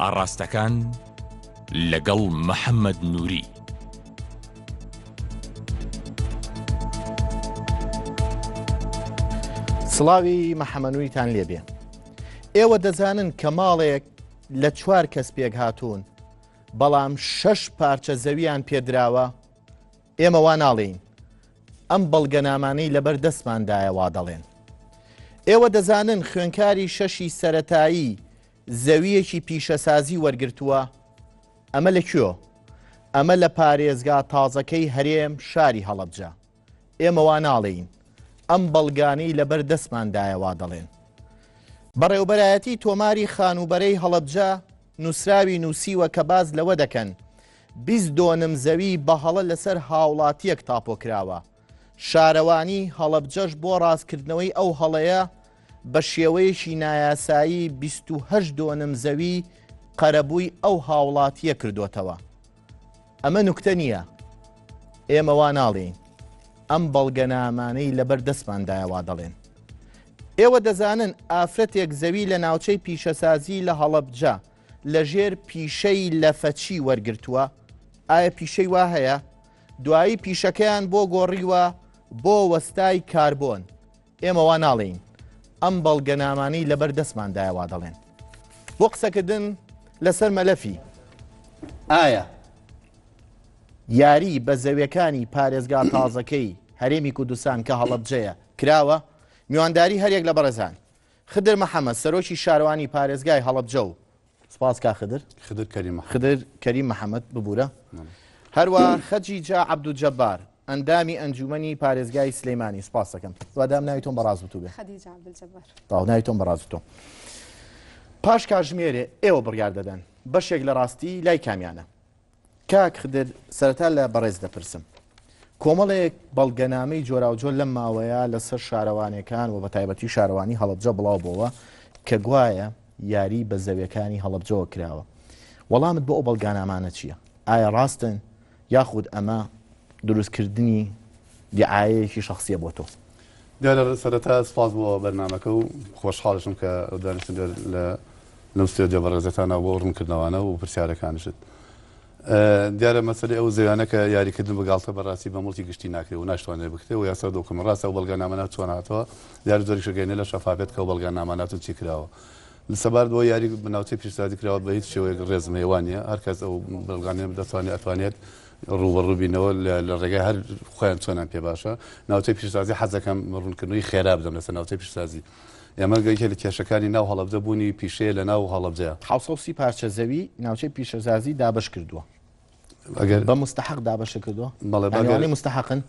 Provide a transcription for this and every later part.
ئاڕاستەکان لەگەڵ محەممەد نووری. سڵاوی محەممەنووریتان لێبێ. ئێوە دەزانن کە ماڵێک لە 4 کەس پێک هاتوون، بەڵام 6 پارچە زەویان پێدراوە. ئێمە وا ناڵێین، ئەم بەڵگەنامانەی لەبەر دەستماندایە وا دەڵێن. ئێوە دەزانن خوێنکاری 6 سەرەتایی زەویەکی پیشەسازی وەرگرتووە. ئەمە لەکوێ؟ ئەمە لە پارێزگا تازەکەی هەرێم شاری هەڵەبجە. ئێمە وا ناڵێین، ئەم بەڵگانەی لەبەر دەستماندایە وا دەڵێن. بەڕێوبەرایەتی تۆماری خانوبەرەی هەڵەبجە نووسراوی نووسیوە کە باز لەوە دەکەن 22 زەوی بە هەڵە لەسەر هاوڵاتیەک تاپۆکراوە. شارەوانی هەڵەبجەش بۆ ڕاستکردنەوەی ئەو هەڵەیە بە شێوەیەکی نایاسایی 28 زەوی قەرەبووی ئەو هاوڵاتیە کردوتەوە. ئەمە نوکتە نییە، ئێمە وا ناڵێین، ئەم بەڵگەنامانەی لەبەر دەستماندایە وا دەڵێن. ئێوە دەزانن ئافرەتێک زەوی لە ناوچەی پیشەسازی لە هەڵەبجە لە ژێر پیشەی لەفەچی وەرگرتووە. ئایا پیشەی وا هەیە؟ دوایی پیشەکەیان بۆ گۆڕیوە بۆ وەستای کاربۆن. ئێمە وا ناڵێین، ئەم بەڵگەنامانەی لەبەر دەستماندایە وا دەڵێن. بۆ قسەکردن لەسەر مەلەفی ئایا یاری بە زەویەکانی پارێزگا تازەکەی هەرێمی کوردستان کە هەڵەبجەیە کراوە؟ میوانداری هەرێک لە بەڕێزان. خدر محەممەد سەرۆکی شارەوانی پارێزگای هەڵەبجە و سپاس کا خدر کەریم محەممەد ببوورە. هەروە خەجیجا عەبدولجەبار ئەندامی ئەنجومەنی پارێزگای سلەیمانی. سپاس دەکەم. وادام ناوی تۆم بەڕاز بتووبێ. خەدیجا عەبدولجەبار. تاو ناوی تۆم بەڕاز بتۆ. پاش کاتژمێرێ ئێوە بڕیار دەدەن بەشێک لە ڕاستی لای کامیانە. کاک خدر سەرەتا لە بەڕێز دەپرسم. کۆمەڵێک بەڵگەنامەی جۆراوجۆر لەم ماوەیە لەسەر شارەوانەکان و بە تایبەتی شارەوانی هەڵەبجە بڵاو بووە کە گوایە یاری بە زەویەکانی هەڵەبجەوە کراوە. وەڵامت بۆ ئەو بەڵگانامانە چییە؟ ئایا ڕاستن یاخود ئەمە دروستکردنی دیعایەیەکی شخصیە بۆ تۆ؟ دیارە سەرەتا سپاس بۆ بەرنامەکە و خۆشحاڵشم کە دانیشتن لەم ستێجە بەڕێزەکانە بۆ ڕوونکردنەوەوانە و پرسیارەکانشت. دیارە مەسەلەی ئەو زەویانە کە یاریکردن بەگاڵتە بەڕاستی بە مڵکی گشتی ناکرێت و ناشتوانێت بکرێت و یاسا دۆکم ڕاستە و بەڵگەنامانە چۆن هاتەوە دیارە زۆری شەگەینە لە شەفافێت کە و بەڵگەنامانات و چی کراوە. لەسەبارەت بۆ یاری بناوچەی پیشسازی کراوە بە هیچ شێوەیەک ڕێزمەیەوانە هەر کەس ئەو بەڵگانە دەتوانێت ئەتوانێت ڕوبەڕووبینەوە لە ڕێگای هەر خۆیان چۆنان پێ باشە. ناوچەی پیشسازی حەزەکەم ڕوونکردنەوەی خێرا بدەم لەسەر ناوچەی پیشسازی. ئێمە گەیکە لە کێشەکانی ناو هەڵەبجە بوونی پیشەیە لە ناو هەڵەبجەیە 730 پارچە زەوی ناوچەی پیشەسازی دابش کردووە. ئەگەر بە مستحق دابەشە کردووە بەڵێ مستحقن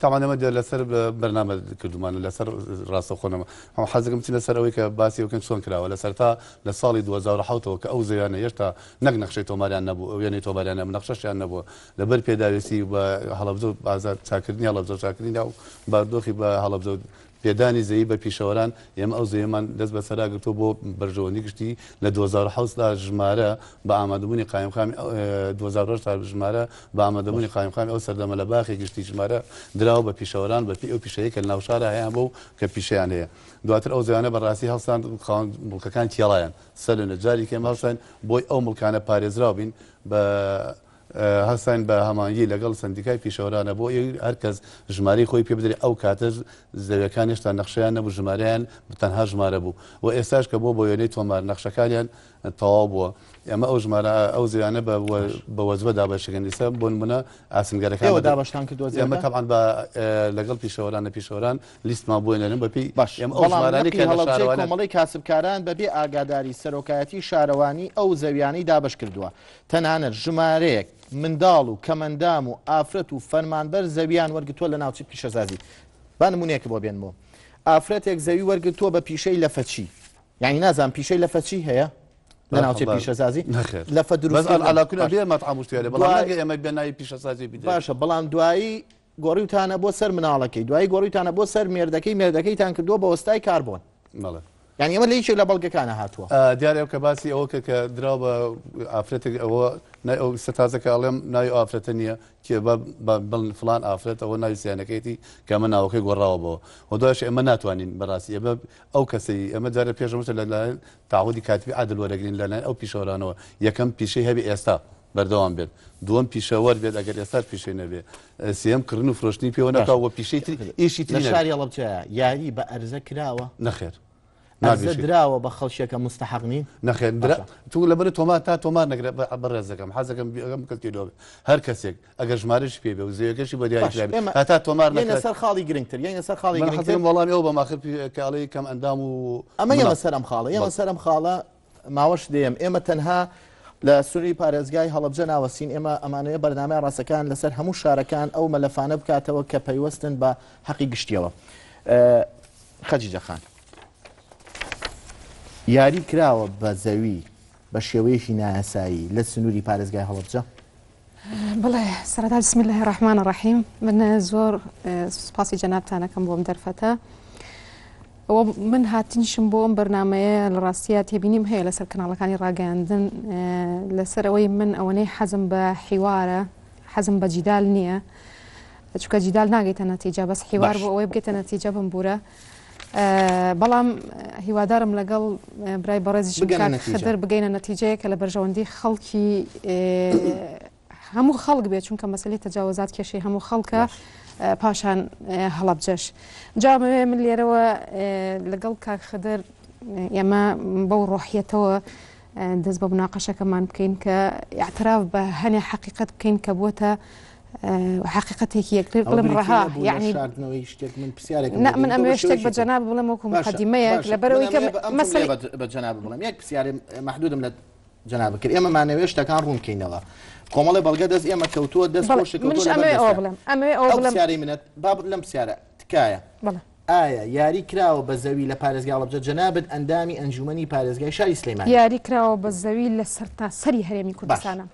تاوانەمە لەسەر بەرنامە کردومان لەسەر ڕاستە خۆنەمە حەزەکەم چی لەسەر ئەوەی کە باسی ئەوکەن چۆن کراوە لەسەر تا لە ساڵی 2010ەوە کە ئەو زەویانە هێشتا نەک نەخشەی تۆماریان نەبوو وێنەی تۆماریانە نەخشەشیان نەبووە لەبەر پێداویستی بە هەڵەبجە بازار چاکردنی هەڵەبجە چاکردنی و باردۆخی بە هەڵەبجە پێدانی زەوی بە پیشەوەران ئێمە ئەو زەویمان دەست بە سەراگرتووە بۆ بەرژەوەندی گشتی لە 2010 ژمارە بە ئامادەبوونی قایمخامی 2010 تا ژمارە بە ئامادەبوونی قایمخامی ئەو سەردەمە لە باخی گشتی ژمارە دراوە بە پیشەوەران بە ئەو پیشەیە کە لە ناوشارە هەیە بۆ کە پیشیان هەیە. دواتر ئەو زەویانە بەڕاستی هەڵسان مڵکەکان تێڵایەن سەر لە جاری کێم هەڵسان بۆی ئەو مڵکانە پارێزراو بین بە هەستان بە هەمانگی لەگەڵ سندیکای پیشەوەرانە بۆ هەر کەس ژمارەی خۆی پێ بدرێت ئەو کاتە زەویەکان هێشتا نەخشەیان نەبوو ژمارەیان تەنها ژمارە بوو و ئێستاش کە بۆ وێنەی تۆمار نەخشەکانیان تەواو بووە. ئێمە ئەو ژمارە ئەو زەویانە بە وەجبە دابەشەکەن دیسە بۆ نمونە ئاسنگەرەکان دابەشتان کردووە. ئێمە تەبعاً بە لەگەڵ پیشەوەران لیستمان بۆ هێنەرن بەپی باش ئێمە ئەو ژمارانەی کە لە شارەوانە کۆمەڵی کاسبکاران بەبێ ئاگاداری سەرۆکایەتی شارەوانی ئەو زەویانەی دابش کردووە. تەنانەت ژمارەیەک منداڵ و کەمەندام و ئافرەت و فەرمانبەر زەویان وەرگتووە لە ناوچەی پیشەسازی. با نمونەیەک بۆ بێنمەوە. ئافرەتێک زەوی وەرگتووە بە پیشەی لەفەچی. یعنی نازانم پیشەی لەفەچی هەیە لە ناوچەی پیشەسازی لەفە دروست علاکونا بێ مەتعاموشتیارێ بەڵام ئێمە بێناوی پیشەسازی بدەین. باشە بەڵام دوایی گۆڕیوتانە بۆ سەر مناڵەکەی دوایی گۆڕیوتانە بۆ سەر مێردەکەی مێردەکەیتان کردووە بە وەستای کاربۆن. یعنی ئەمە لە هیچێک لە بەڵگەکانە هاتووە دیارە ئەو کە باسی ئەوە کە درا بە ئافرەتێک ئەوە ئەو سەتازەکە ئەڵێم ناوی ئافرەتە نییە کێ بڵن فلان ئافرەت ئەوە ناوی سیانەکەیتی کە ئەمە ناوەکەی گۆڕاوە بەوە و دوایش ئەمە ناتوانین بەڕاستی ئەمە ئەو کەسی ئەمە جارە پێشمەتە لەلایەن تعهودی کاتبی عادل وەرەگرین لەلایەن ئەو پیشەوەرانەوە یەکەم پیشەی هەبی ئێستا بەردەوام بێت دووەم پیشەوەر بێت ئەگەر ئێستا پیشەی نەبێت سێم کردن و فرۆشتنی پێوە نەکەوە پیشەی ئیشی لە شاری هەڵەبجەیە یاری بە ئەرزە کراوە نەخێر ئەرزە دراوە بە خەڵکیەکە مستحق نین نەخێر تو لەبەر تۆمار تا تۆمار نەگرێت بەڕێزەکەم حەزەکەم کردیەوە هەر کەسێک ئەگەر ژمارەش پێ بێ و زەیەکەشی بە دیاری تا تۆمار نەکرێت سەر خاڵی گرنگتر یعنی سەر خاڵی گرنگتر وەڵامی ئەو بە ماخر کاڵەی کەم ئەندام و ئەمە ئێمە سەرم خاڵە ئێمە سەرم خاڵە ماوەش دێم ئێمە تەنها لە سووری پارێزگای هەڵەبجە ناوەسین ئێمە ئەمانەیە بەرنامەی ڕاستەکان لەسەر هەموو شارەکان ئەو مەلەفانە بکاتەوە کە پەیوەستن بە حەقی گشتیەوە خەجیجە خان یاری کراوە بە زەوی بە شێوەیەکی نایاسایی لە سنووری پارێزگای هەڵەبجە بڵێ سەرەتا بسم الله الرحمن الرحیم من زۆر سوپاسی جەنابتانەکەم بۆم دەرفەتە من هاتنیشم بۆ ئەم بەرنامەیە لە ڕاستیە تێبینیم هەیە لەسەر کەناڵەکانی ڕاگەاندن لەسەر ئەوەی من ئەوەنەی حەزم بە حیوارە حەزم بە جیدال نییە چونکە جیدال ناگەیتە نەتیجە بەس حیوار بۆ ئەوەی بگێتە نەتیجە بمبورە بەڵام هیوادارم لەگەڵ برای بەڕێزیش خدر بگەینە نەتیجەیە کە لە بەرژەوەندی خەڵکی هەموو خەڵک بێت چونکە مەسەلەی تەجاوزات کێشەی هەموو خەڵکە پاشان هەڵەبجەش جامەوێ من لێرەوە لەگەڵ کاک خدر ئێمە بەو ڕۆحیەتەوە دەست بە مناقەشەکەمان بکەین کە اعتراف بە هەنێ حقیقەت بکەین کە بووەتە حقیقەتێکی یەکتر بڵم ڕەها یعنی من ئەمە شتێک بە جەناب بڵم وەکو مقدمەیەک لەبەرەوەی کە مەسەلەی بە جەناب بڵم یەک پرسیارێ محدودم لە جەناب کرد ئێمە مانەوێ شتەکان ڕوون بکەینەوە کۆمەڵی بەڵگە دەست ئێمە کەوتووە دەست پرسیارەی منەت باب لەم پرسیارە تکایە ئایا یاری کراوە بە زەوی لە پارێزگای هەڵەبجە جەنابەت ئەندامی ئەنجومەنی پارێزگای شاری سلەیمانی یاری کراوە بە زەوی لە سەرتا سەری هەرێمی کوردستانە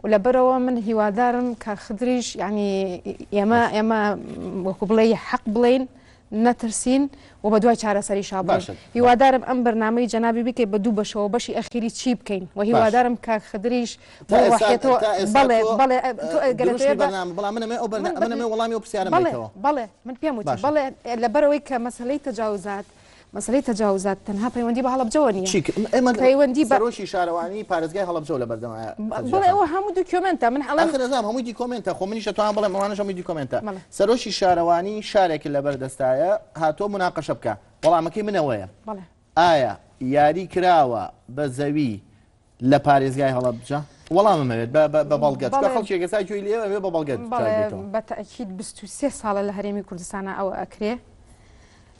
و لەبەرەوە من هیوادارم کە خدریش یعنی ئێمە وەکو بڵێ حەق بڵێن نەترسین و بە دوای چارەسەری شابڵێن هیوادارم ئەم بەرنامەی جەنابی بکەیت بە دوو بەشەوە بەشی ئەخیری چی بکەین و هیوادارم کە خدریش بڕێتەوە بڵێ بەڵێ من پێم وتی بڵێ لەبەرەوەی کە مەسەلەی تەجاوزات مەسەلەی تەجاوزات تەنها پەیوەندی بە هەڵەبجەوە نییە پەیوەندی بەرۆشی شارەوانی پارێزگای هەڵەبجە لە بەردەمایە بڵێ ئەوە هەموو دوکیۆمنتە من ئەڵێم هەمووی دیکۆمنتە خۆ منیش توان بڵێم ئەوانەش هەمووی دیکۆمنتە سەرۆشی شارەوانی شارێکی لەبەردەستایە هاتۆ مناقەشە بکە وەڵامەکەی منەوەیە ئایا یاری کراوە بە زەوی لە پارێزگای هەڵەبجە وەڵامەوێت بە بەڵگەت خەڵکی گەسای جوی لێوە بە بەڵگەت بە تەئکید 23 ساڵە لە هەرێمی کوردستانە ئەوە ئەکرێ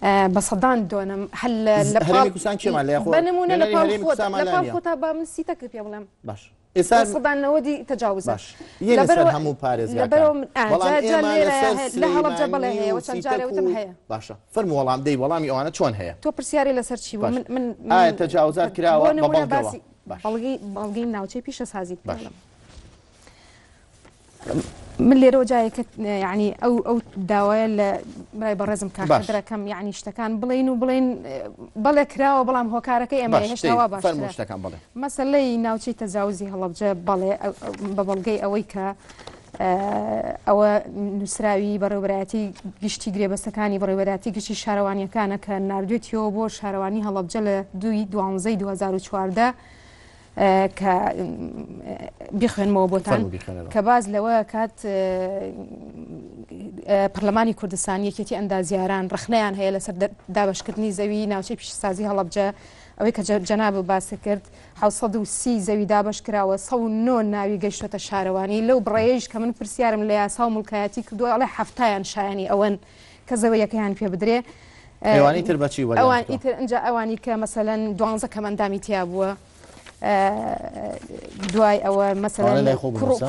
بە سەدان دۆنم هەل لە بەنمونە لە خۆتا با من سیتە کرد پێ بڵێم باش سەدانەوەدی تەجاوز لەبەر هەموو پارێزگاکان لە هەڵەبجە بەڵێ هەیە و چەند جارێوتم هەیە باشە فەرمو وەڵام دەی وەڵامی ئەوانە چۆن هەیە تۆ پرسیاری لەسەر چی بوو من ئایا تەجاوزات کراوە بە بەڵگەوە بەڵگەی ناوچەی پیشە سازی بڵێم من لێرەوە جایەکە یعنی ئەو داوایە لە برای بەڕێزم کاخدرەکەم یعنی شتەکان بڵێن و بڵێن بەڵێ کراوە بەڵام هۆکارەکەی ئێمە هێشتاوا باشترە مەسەلەی ناوچەی تەجاوزی هەڵەبجە بەڵێ بە بەڵگەی ئەوەی کە ئەوە نووسراوی بەڕێوەبەرایەتی گشتی گرێبەستەکانی بەڕێوەبەرایەتی گشتی شارەوانیەکانە کە ناردوێتیەوە بۆ شارەوانی هەڵەبجە لە 2012 کە بیخوێنمەوە بۆتان کە باز لەوە کات پەرلەمانی کوردستان یەکێتی ئەندازیاران ڕخنەیان هەیە لەسەر دابەشکردنی زەوی ناوچەی پیشەسازی هەڵەبجە ئەوەی کە جەناب باسی کرد 730 زەوی دابش کراوە 109 ناوی گەیشتۆتە شارەوانی لەو بڕێژ کە من پرسیارم لە یاسا و مڵکایەتی کردووە ئەڵێ هەفتایان شایانی ئەوەن کە زەوەیەکەیان پێ بدرێ ئەوانی تر بەچی ئەوان ئیتر ئەنجا ئەوانی کە مەسەلەن 12 کەمەندامی تیا بووە دوای ئەوە مەسەلەن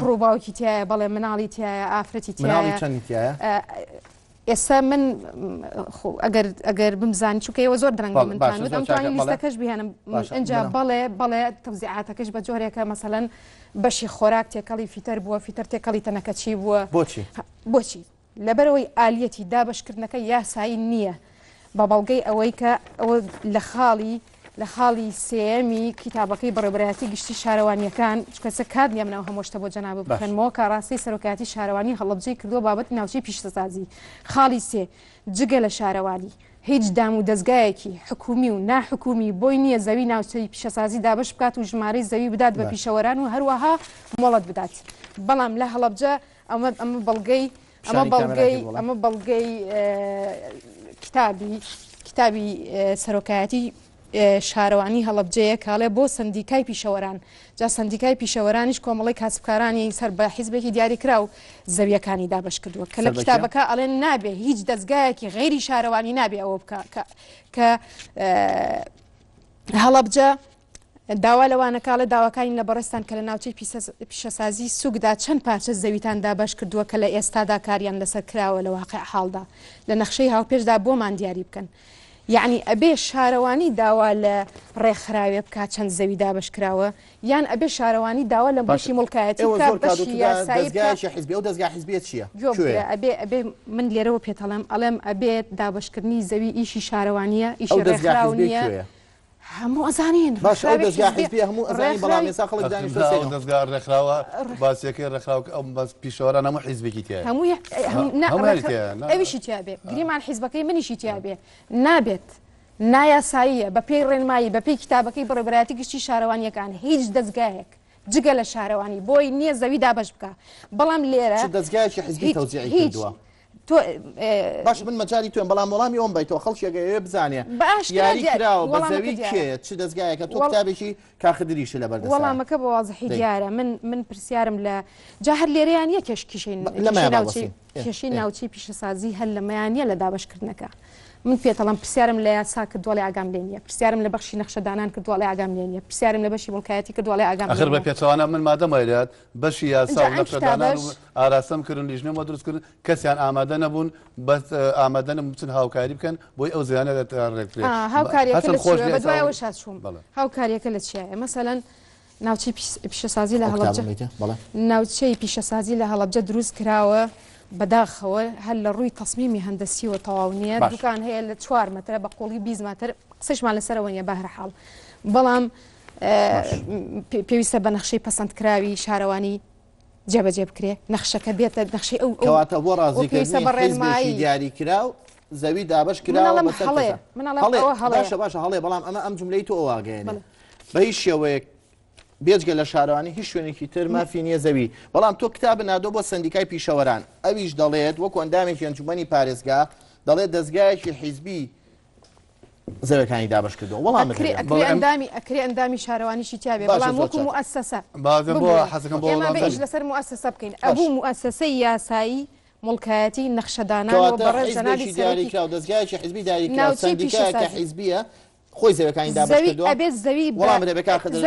کوڕوباوکی تایە بەڵێ مناڵی تایە ئافرەتی تایە ئێستا من ئەگەر بمزانی چونکە ئێوە زۆر درەنگە منتانوت ئەمتوانی لیستەکەش بهێنم ئەنجا بەڵێ تەوزیعاتەکەش بە جۆرێکە مەسەلەن بەشی خۆراک تێکەڵی فیتەر بووە فیتەر تێکەڵی تەنەکەچی بووە بۆچی لەبەرەوەی ئالیەتی دابشکردنەکە یاسایی نییە بە بەڵگەی ئەوەی کە ئەوە لە خاڵی سێمی کتابەکەی بەڕێبەرایەتی گشتی شارەوانیەکان کەسە کات نیامنەوە هەمۆشتە بۆ جەناب بکەنەوە کە ڕاستی سەرۆکاتی شارەوانی هەڵەبجەی کردووە بابەت ناوچەی پیشەسازی. خاڵی سێ جگە لە شارەوانی هیچ دام و دەستگایەکی حکومی و ناحکومی بۆی نییە زەوی ناوچەی پیشەسازی دابش بکات و ژمارەی زەوی بدات بە پیشەوەران و هەروەها مۆڵەت بدات. بەڵام لە هەڵەبجە ئەمە بەڵگەی کتابی سەرۆکایەتی شارەوانی هەڵەبجەیە کاڵێ بۆ سندیکای پیشەوەران جا سندیکای پیشەوەرانیش کۆمەڵی کاسبکارانی سەر بە حیزبێکی دیاریکرا و زەویەکانی دابش کردووە کە لە کتابەکە ئەڵێن نابێ هیچ دەستگایەکی غیری شارەوانی نابێ ئەوە بکە کە هەڵەبجە داوا لەوانەکاڵە داواکانی لە بەڕێستان کە لە ناوچەی پیشەسازی سوکدا چەند پارچە زەویتان دابش کردووە کە لە ئێستادا کاریان لەسەر کراوە لە واقع حاڵدا لە نەخشەی هاوپێشدا بۆمان دیاری بکەن. یعنی ئەبێ شارەوانی داوا لە ڕێکخراوێ بکات چەند زەوی دابش کراوە یان ئەبێ شارەوانی داوا لە بەشی مڵکایەتی حیزبی و دەستگای حیزبیەت چییە؟ ئەبێ من لێرەوە پێتەڵم ئەڵێم ئەبێت دابشکردنی زەوی ئیشی شارەوانیە ئیشی ڕێکخراو نییە هەموو ئەزانین باش ئەو دەستگای حیزبی هەموو ئەزانی بەڵام ئێستا خەڵک دانیشتووە دەستگا ڕێکخراوە باسیەکەی ڕێکخراو ئەو پیشەوەران هەموو حیزبێکی تایە ئەویشی تیا بێ گریمان حیزبەکەی منیشی تیا بێ نابێت نایاساییە بە پێی ڕێنمایی بە پێی کتابەکەی بەڕێبەرایەتی گشتی شارەوانیەکان هیچ دەستگایەک جگە لە شارەوانی بۆی نییە زەوی دابش بکە بەڵام لێرە دەستگایکی حیزبی تەوزیعی کردووە باش من مەجای توێن بەڵام وەڵامی ئەوم بیتەوە خەڵکیەکە بزانێ یاری کراوە بە زەوی کێ چ دەستگایەکە تۆ کتابێکی کاخدریشە لە بەردەست وەڵامەکە بە وازحی دیارە من پرسیارم لە جا هەر لێرەیان یە کێشی ناوچەی پیشەسازی هەر لەمەیانە لە دابشکردنەکە من پێتەڵم پرسیارم لە یاسا کردووەڵی ئاگام لێ نیە پرسیارم لە بەخشی نەخشەدانان کردووەڵی ئاگام لێ نیە پرسیارم لە بەشی مڵکایەتی کردووەڵی ئاگام ئەخر بە پێچەوانە من مادەمایرات بەشی یاسا و نەخشەدانان و ئاراستەمکردن لیژنەوە دروستکردن کەسیان ئامادە نەبوون بەس ئامادە نەبوون بچن هاوکاری بکەن بۆی ئەو زیانە ڕێککرێت هاوکاریەکە لە چیایە مەسەلەن ناوچەی پیشەسازی لە هەڵەبجە ناوچەی پیشەسازی لە هەڵەبجە دروست کراوە بەداخەوە هەر لە ڕووی تەسمیمی هەندەسیوە تەواو نییە دوکان هەیە لە 4 مەترە بە قوڵی 20 مەتر قسەشمان لەسەرەوە نیە بەهرەحاڵ بەڵام پێویستە بە نەخشەی پەسەندکراوی شارەوانی جێبەجێ بکرێ نەخشەکە بێتە نەخشەی ئەو کەواتە بۆ ڕازیکردنی دیاری کراو زەوی دابش کراوە باشە هەڵێ بەڵام ئەم جملەی تۆ ئەواگەێنێ بە هیچ شێوەیەک بێجگە لە شارەوانی هیچ شوێنێکی تر مافی نییە زەوی بەڵام تۆ کتاب نادۆ بۆ سندیکای پیشەوەران ئەویش دەڵێت وەکو ئەندامێکی ئەنجومەنی پارێزگا دەڵێت دەستگایەکی حیزبی زەویەکانی دابش کردەوە وەڵام ئەکرێ ئەندامی شارەوانیشی تیاابێ بەڵام وەکو موسسە لەسەر موسسە بکەین ئەبوو موسسەی یاسایی مڵکایەتی نەخشەدانان بەڕێز جەنابی دیاریکرا و دەستگایەکی حیزبی دیاریکرا سندیکایەکە حیزبیە خۆی زەویەکانی دابش کردووە ئەبێت زەوی وەڵام دەبێت کاخدری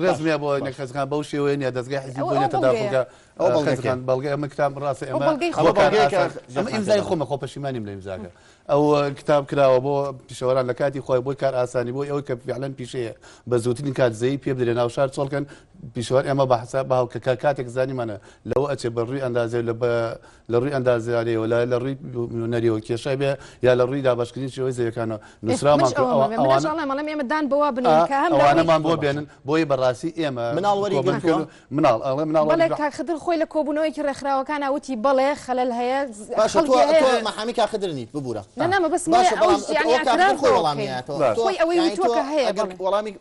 ڕێزمیە بۆ نەخەزەکان بەو شێوەیە نیە دەستگای حیزبی بۆنێتە دابخەکە ئەو بەڵگەی ئەمە کتاب ڕاستە ئێمە ئیمزای خۆمە خۆ پەشیمانیم لە ئیمزاکە ئەو کتاب کراوە بۆ پیشەوەران لە کاتی خۆی بۆی کار ئاسانی بۆی ئەوەی کە فعلەن پیشەیە بە زووترین کات زەوی پێ بدرێ ناو شار چۆڵکەن پیشەوەر ئێمە بە حساب بە کاتێک زانیمانە لەوە ئەچێ بە ڕووی ئەندازێ لە ڕووی ئەندازیارەوە لە ڕووی نەریەوە کێشای بێ یا لە ڕووی دابشکردنی شێوەی زەویەکانەوە نووسرامان ئێمەدان بەوا ئەوانەمان بۆ بێنن بۆی بەڕاستی ئێمە مناڵ کاخدر خۆی لە کۆبوونەوەیکی ڕێکخراوەکان وتی بەڵێ خەلەل هەیە مەحامی کاخدرنیت ببوورە نەمە بەس ئەوەی وتوکە هەیە وەڵامی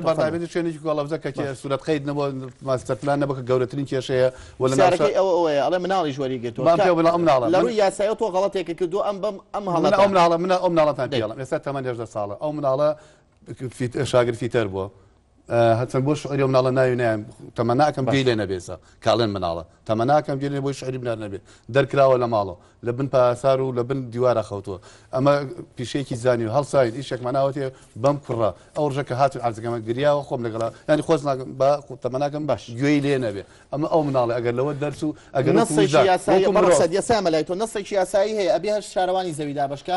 بەڵامی شوێنێکی گۆڵەبزە کە سوورەت قەید نەبووە ماستەرپلان نەبوو کە گەورەترین کێشەیە ئەڵێ مناڵی ژوەری گرتووە لە ڕووی یاسایە تۆ غەڵەتێکە کردو ئەم مناڵەتان پێڵم ئێستا تەمەەن 18 ساڵە ئەو مناڵە شاگرد فیتەر بووە هەچەند بۆ شعری مناڵە ناوی نایە تەمە ناکەم گەی لێ نەبێسە کاڵێن مناڵە تەمە ناکەم گەێنێ بۆی شعری بنار نەبێ دەرکراوە لە ماڵەوە لە بن پاسار و لە بن دیوارە خەوتووە ئەمە پیشەیەکی زانی و هەڵساید ئیشێکماناوەتێ بەم کوڕە ئەو ڕژەکە هاتو ئارزەکەمە گریاوە خۆم لەگەڵا ینی خۆز تەمە ناکەم باش گوێی لێ نەبێ ئەمە ئەو مناڵە ئەگەر لەوە دەرس و ئەگەر یاسامەلای تۆ نەسێکی یاسایی هەیە ئەبێ هەر شارەوانی زەوی دابشکە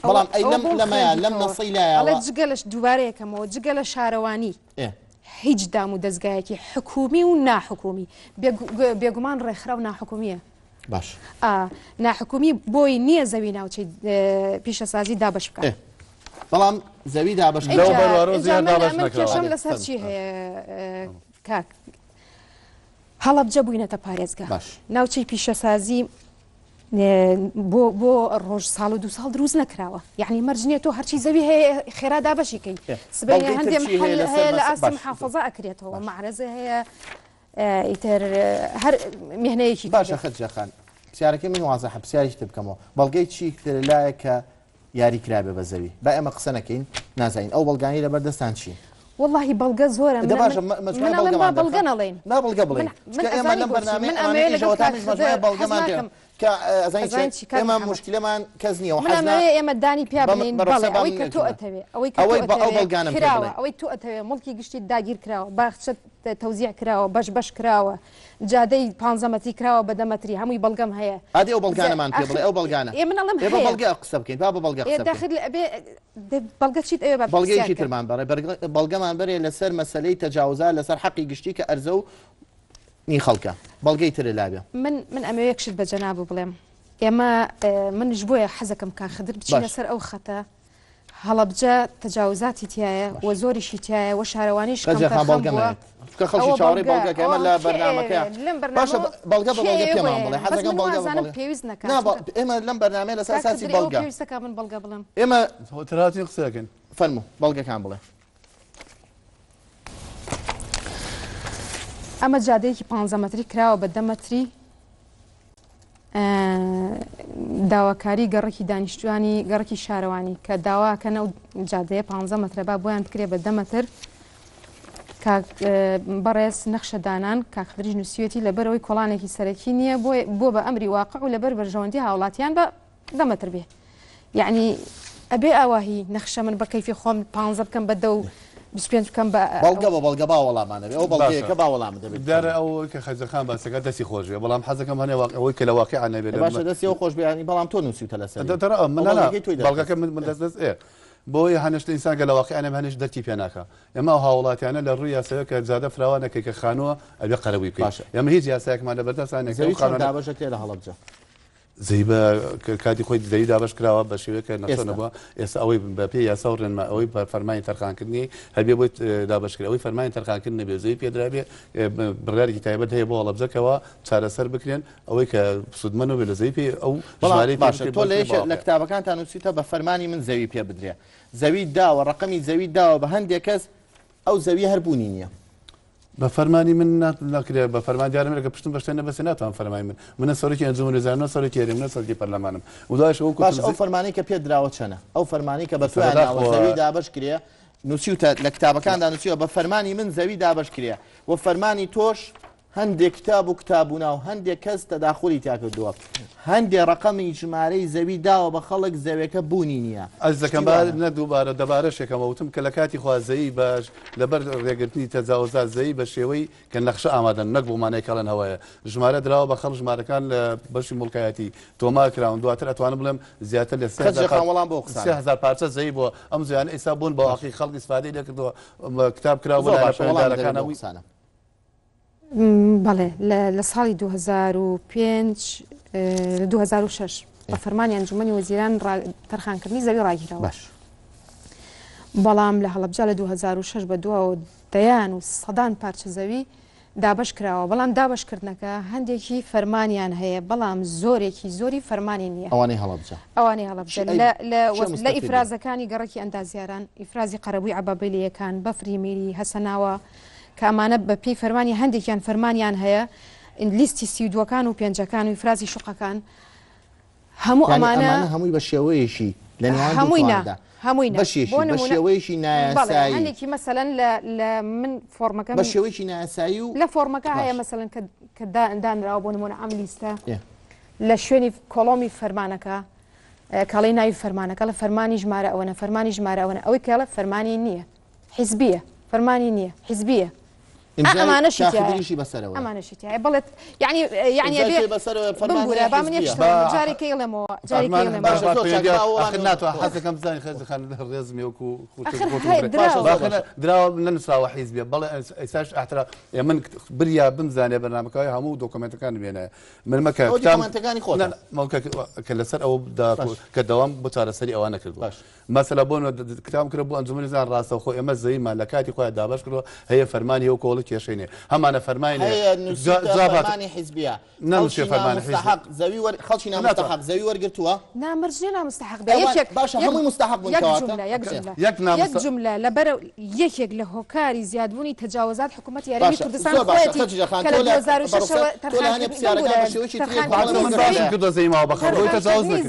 بەڵام ئەی لەمەیە لەم نەسەی لایە جگە لەش دووبارەیەکەمەوە جگە لە شارەوانی هیچ دام و دەستگایەکی حکومی و ناحکومی بێگومان ڕێکخرا و ناحکومیە باش ناحکومی بۆی نییە زەوی ناوچەی پیشەسازی دابش بکات بەڵام زەوی دابش کێشەم لەسەر چی هەیە کاک هەڵەبجە بووینەتە پارێزگا ناوچەی پیشەسازی بۆ ڕۆژ ساڵ و 2 ساڵ دروست نەکراوە یعنی مەرجنیە تۆ هەرچی زەوی هەیە خێرا دابەشیکەی سبەی هەندێک هەیە لە ئاستی محافەزە ئەکرێتەوە معرەزە هەیە ئیتر هەر میهنەیەکی باشە خەتجەخان پرسیارەکەی من وازە پرسیارێکی تبکەمەوە بەڵگەی چی لایە کە یاری کرابێ بە زەوی با ئێمە قسە نەکەین نازانین ئەو بەڵگانی لەبەردەستان چی والله بەڵگە زۆرە بەڵگە نەڵێن نابڵگە بڵێن ئێمە لەم بەرنامەیە بەڵگەمان کە ئەمە مشکلەمان کەس نییە ئێمە دانی پیا بڵێن ئەوەی کە تۆ ئەتەوێ ئەوەی تۆ ئەتەوێ مڵکی گشتی داگیر کراوە باخچە تەوزیع کراوە بەش کراوە جادەی 15 مەتری کراوە بە 10 مەتری هەمووی بەڵگەم هەیە ئادی ئەو بەڵگانەمان پێ بڵێ ئەو بەڵگانە منەڵم بەڵگە قسە بکەین با بە بەڵگە بەڵگە چیت ئەوێ بەڵگەیەکی ترمان بەڕێ بەڵگەمان بەرێ لەسەر مەسەلەی تەجاوزا لەسەر حەقی گشتی کە ئەرزە و نی خەڵکە بەڵگەی ترە لابێ من ئەمە یەکشت بە جەناب بڵێم ئێمە منش بۆیە حەزەکەم کان خدر بچین لەسەر ئەو خەتە هەڵەبجە تەجاوزاتی تایە و زۆریشی تایە و شارەوانیش کە خەڵکی چاوەڕێی بەڵگەکە ئێمە لە بەرنامەکە باشە بەڵگە بە بەڵگە پێمان بڵێ حەزەکەم بەڵگە پێویست نەکات ئێمە لەم بەرنامەیە لەسەر ئاساسی بەڵگە پێویستەکە من بەڵگە بڵێم ئێمە تراتی قسەکەن فەرموو بەڵگەکان بڵێ ئەمە جادەیەکی 15 مەتری کراوە بە 10 مەتری داواکاری گەڕێکی دانیشتوانی گەڕێکی شارەوانی کە داواکەنە و جادەیە 15 مەترە با بۆیان بکرێ بە 10 مەتر بەڕێز نەخشەدانان کاخدریژ نووسیەتی لەبەرەوەی کۆڵانێکی سەرەکی نییە بۆ بە ئەمری واقع و لەبەر بەرژەوەندی هاوڵاتیان بە 10 مەتر بێ یعنی ئەبێ ئاواهی نەخشە من بە کەیفی خۆم 15 بکەم بە 10 و 25 بکەم بەڵگە بە بەڵگە باوەڵامانە ئەو بەڵگەیەکە باوەڵام دەبێت دارە ئەو کە خەزەخان باسەکە دەستی خۆشیە بەڵام حەزەکەم هەنێ ئەوەی کە لە واقعیان نەبێت باشە دەستی ئەو خۆش بیانی بەڵام تۆ نووسیتە لەسەر بەڵگەکە من دەست بۆی هەنشت ئینسان گە لە واقعیانە هەنش دەرکی پێ ناکە ئێمە هاوڵاتیانە لە ڕووی یاساوە کە زیادە فراوانەکە کە خانووە ئەبێ قەرەوی بکەین ئێمە هیچ یاسایەکمان لە بەردەستانێک دابەشە تێ لە هەڵەبجە زەی بە کاتی خۆی زەوی دابش کراوە بە شێوەیەکە نەخۆنەبووە ئێستا ئەوەی بە پێی یاسا و ڕێنما ئەوەی بە فەرمانی تەرخانکردنی هەبێ بۆی دابشکرا ئەوەی فەرمانی تەرخانکردن نەبێ زەوی پێدرابێ بڕیارێکی تایبەت هەیە بۆ هەڵەبجەکەوە چارەسەر بکرێن ئەوەی کە سودمەن و بێ لە زەوی پێ ئەو ژمارەی باشە تۆ لە کتابەکانتان نووسیتە بە فەرمانی من زەوی پێ بدرێ زەوی داوە ڕقمی زەوی داوە بە هەندێک کەس ئەو زەوی هەربوونی نییە بە فەرمانی من ناکرێت بە فەرمان دیارم لەگە پشتم بەشتێنە بەسێ ناتوان فەرمای من سەرۆکی ئەنجومەی وەزارەتە سەرۆکی هەرێم سەرۆکی پەرلەمانم وداش ئەو فەرمانی کە پێ دراوە چەنە ئەو فەرمانی کە بە توانەوە زەوی دابش کرێ نووسیوتە لە کتابەکاندا نووسیوە بە فەرمانی من زەوی دابش کرێ و فەرمانی تۆش هەندێک کتاب و کتابوونا و هەندێک کەس تەداخولی تاکردووە هەندێک ڕقەمی ژمارەی زەوی داوە بە خەڵک زەویەکە بوونی نییە ئەس دەکەم نەدووبارە دەبارەشێکەکەمە وتم کە لە کاتی خوازایی باش لەبەر ڕێگرتنی تەجاوزات زەوی بە شێوەی کە نەخشە ئامادەن نەک بۆمانەی کەڵەن هەوایە ژمارە دراوە بە خەڵ ژمارەکان لە بەشی مڵکایەتی تۆمار کراون دواتر ئەتوانم بڵێم زیاتر لە 3000 پارچە زەوی بۆ ئەم زیانە ئێستا بوون بە واقعی خەڵک ئیسفادەی لێکردووە کتاب کراوە لە قسانە بەڵێ لە ساڵی 2005 2006 بە فەرمانی ئەنجومەنی وەزیران تەرخانکردنی زەوی ڕاگیرەوە باش بەڵام لە هەڵەبجە لە 2006 بە دووە دەیان و سەدان پارچە زەوی دابش کراوە بەڵام دابشکردنەکە هەندێکی فەرمانیان هەیە بەڵام زۆرێکی زۆری فەرمانی نییە ئەوانەی هەڵەبجە لە ئیفرازەکانی گەڕێکی ئەندازیاران ئیفرازی قەرەبووی عەبابەلیەکان بەفری میری هەسەناوە کە ئەمانە بە پێی فەرمانی هەندێکیان فەرمانیان هەیە لیستی 32 و 5 و ئیفرازی شوقەکان هەموو ئەمانە هەمووی بە شێوەیەشی لە هەمووی بە شێوەیەشی نایاسایی هەندێکی مەسەلەن لە من فۆرمەکە بە شێوەیەکی نایاسایی و لە فۆرمەکە هەیە مەسەلەن کە دانراوە بۆ نمونە ئەم لیستە لە شوێنی کۆڵۆمی فەرمانەکە کاڵی ناوی فەرمانەکە لە فەرمانی ژمارە ئەوەنە فەرمانی ژمارە ئەوەنە ئەوەی کە لە فەرمانی نییە حیزبیە فەرمانی نییە حیزبیە ئەمانەشی بەسەرەوە ئەمانەشی بڵێت يعني بەسەرەوە فەرمانبوورە با من یەکشتەوە جارێکی ئێڵێمەوە ناتوە حەزەکەم بزانین خەزەکان ڕێزمی وەکو دراوە نەنووسراوە حیزبیە بەڵێ ئێستاش ئاحترا من بریا بمزانێ بەرنامەکەی هەموو دۆکمنتەکان بێنێ منمەکە دۆکمنتەکانی خۆ کە لەسەر ئەو کە دەوام بۆ چارەسەری ئەوان نەکردووە مەسەلا بۆ کتاب کرد بۆ ئەنجومەنی زان ڕاستە خۆ ئێمە زەیمان لە کاتی خۆیان دابەش کردەوە هەیە فەرمانی ئەو کۆڵی کێشەینێ هەمانە فەرمانی حیزبیە نەنووسێ فەرمانی مستحق زەوی خەڵکی نامستحق زەوی وەرگرتووە نامرجێ نامستحق باشە هەمووی مستحق بوون یەک جملە لەبەر یەکێک لە هۆکاری زیادبوونی تەجاوزات حکوومەتی یاریمی کوردستان خۆیەتی کە لە 2006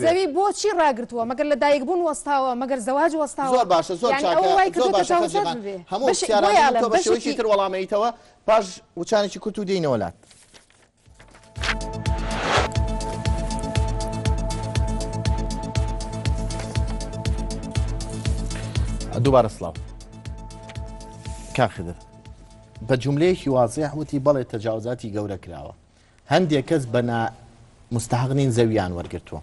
زەوی بۆچی ڕاگرتووە مەگەر لە دایکبوون وەستاوە مەگەر زەواج وەستاوە زۆر باشە زۆر هەموو بەشێوەیەکی تر وەڵامەیتەوە پاش وچانێکی کورت و دێینەوە لات دووبارە سڵاو کاخدر بە جملەیەکی وازێح وتی بەڵێ تەجاوزاتی گەورە کراوە هەندێک کەس بەنا مستحقنین زەویان وەرگرتووە